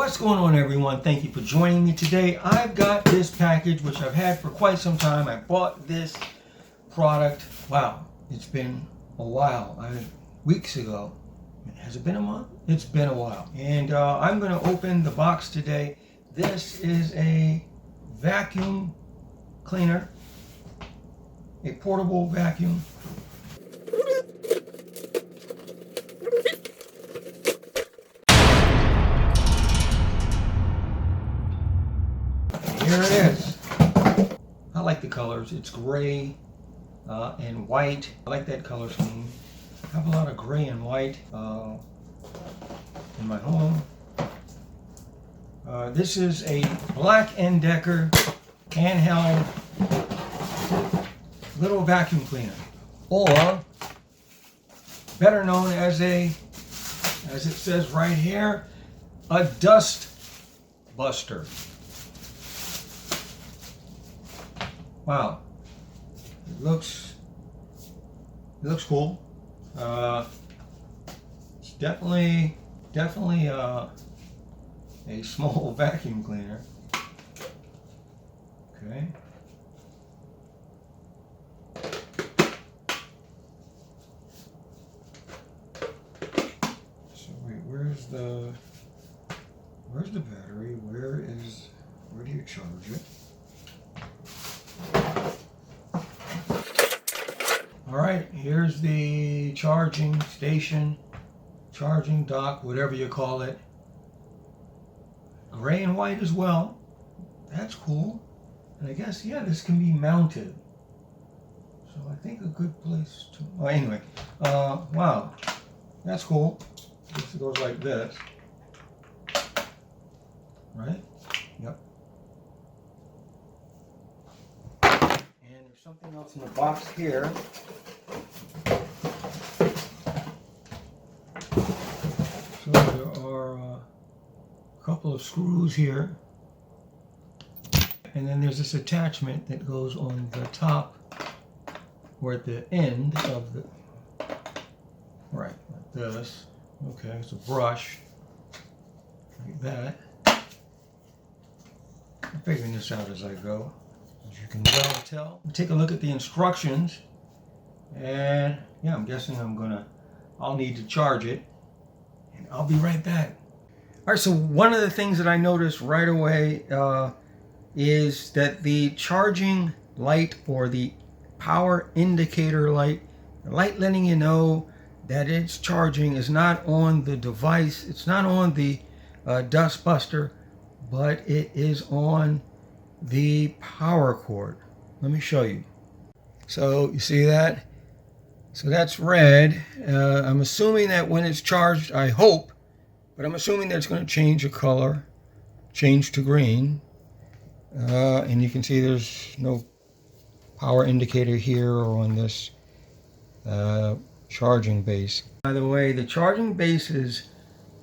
What's going on, everyone? Thank you for joining me today. I've got this package which I've had for quite some time. I bought this product, wow, it's been a while, weeks ago. Has it been a month? It's been a while. And I'm going to open the box today. This is a vacuum cleaner, a portable vacuum. Here it is. I like the colors. It's gray and white. I like that color scheme. I have a lot of gray and white in my home. This is a Black & Decker handheld little vacuum cleaner, or better known as it says right here, a Dustbuster. Wow, it looks cool. It's definitely a small vacuum cleaner. Okay. So wait, where's the battery? Where do you charge it? All right, here's the charging station, charging dock, whatever you call it. Gray and white as well. That's cool. And I guess, yeah, this can be mounted. So I think a good place to, well, anyway, wow, that's cool. This goes like this, right? Yep. And there's something else in the box here. So there are a couple of screws here, and then there's this attachment that goes on the top or at the end of the, right, like this. Okay, it's a brush, like that. I'm figuring this out as I go, as you can well tell. Take a look at the instructions, and yeah, I'm guessing I'll need to charge it. And I'll be right back. All right, so one of the things that I noticed right away is that the charging light, or the power indicator light, the light letting you know that it's charging, is not on the device. It's not on the Dustbuster, but it is on the power cord. Let me show you. So you see that? So that's red. I'm assuming that when it's charged, I hope, but I'm assuming that it's going to change the color, change to green. And you can see there's no power indicator here or on this charging base. By the way, the charging base is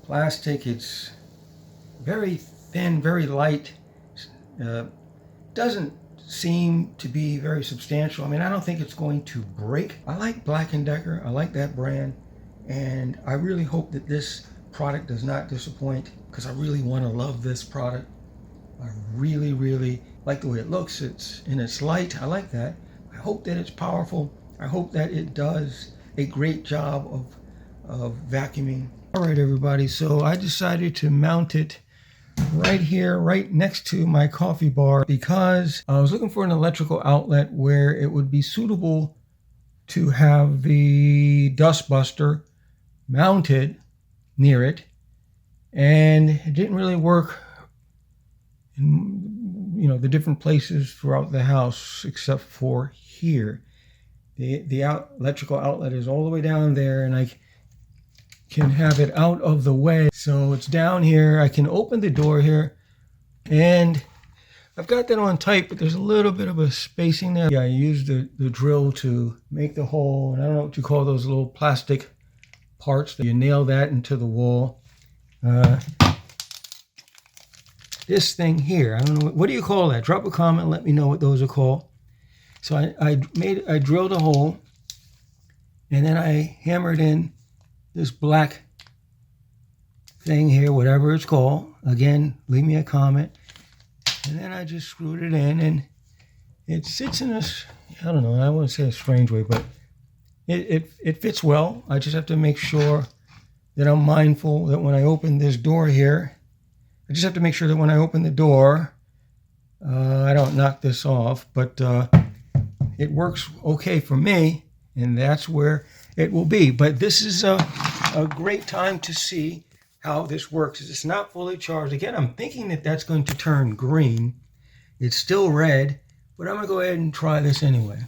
plastic. It's very thin, very light. Doesn't seem to be very substantial. I mean, I don't think it's going to break. I like Black & Decker. I like that brand, and I really hope that this product does not disappoint, because I really want to love this product. I really, really like the way it looks. It's light. I like that. I hope that it's powerful. I hope that it does a great job of vacuuming. All right, everybody. So I decided to mount it right here, right next to my coffee bar, because I was looking for an electrical outlet where it would be suitable to have the Dustbuster mounted near it, and it didn't really work in, the different places throughout the house except for here. The electrical outlet is all the way down there, and I can have it out of the way. So it's down here. I can open the door here, and I've got that on tight, but there's a little bit of a spacing there. Yeah, I used the drill to make the hole, and I don't know what you call those little plastic parts that you nail that into the wall. This thing here, I don't know, what do you call that? Drop a comment, let me know what those are called. So I drilled a hole, and then I hammered in this black thing here, whatever it's called. Again, leave me a comment. And then I just screwed it in, and it sits in this, I don't know, I wouldn't say a strange way, but it fits well. I just have to make sure that I'm mindful that when I open this door here, I just have to make sure that when I open the door, I don't knock this off, but it works okay for me, and that's where it will be. But this is a great time to see how this works. It's not fully charged. Again, I'm thinking that that's going to turn green. It's still red, but I'm going to go ahead and try this anyway.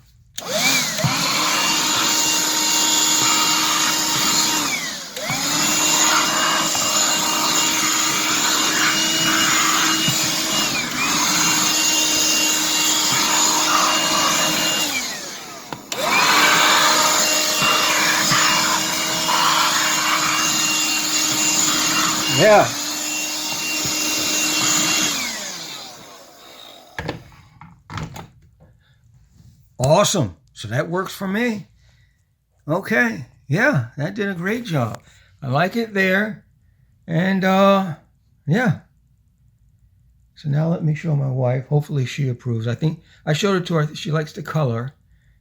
Yeah. Awesome. So that works for me. Okay. Yeah, that did a great job. I like it there. And yeah. So now let me show my wife. Hopefully she approves. I think I showed it to her. She likes the color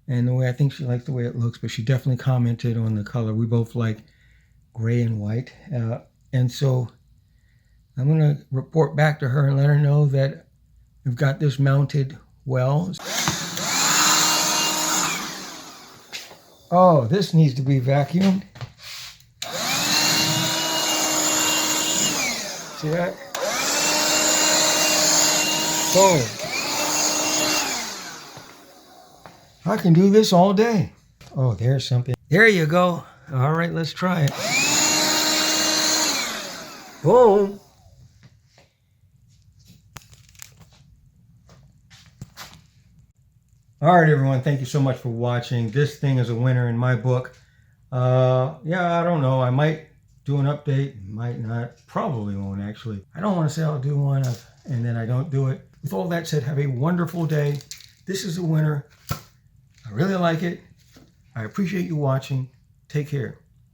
and the way, I think she likes the way it looks, but she definitely commented on the color. We both like gray and white. And so I'm going to report back to her and let her know that we've got this mounted well. Oh, this needs to be vacuumed. See that? Boom. I can do this all day. Oh, there's something. There you go. All right, let's try it. Boom. All right, everyone. Thank you so much for watching. This thing is a winner in my book. Yeah, I don't know. I might do an update, might not. Probably won't, actually. I don't want to say I'll do one and then I don't do it. With all that said, have a wonderful day. This is a winner. I really like it. I appreciate you watching. Take care.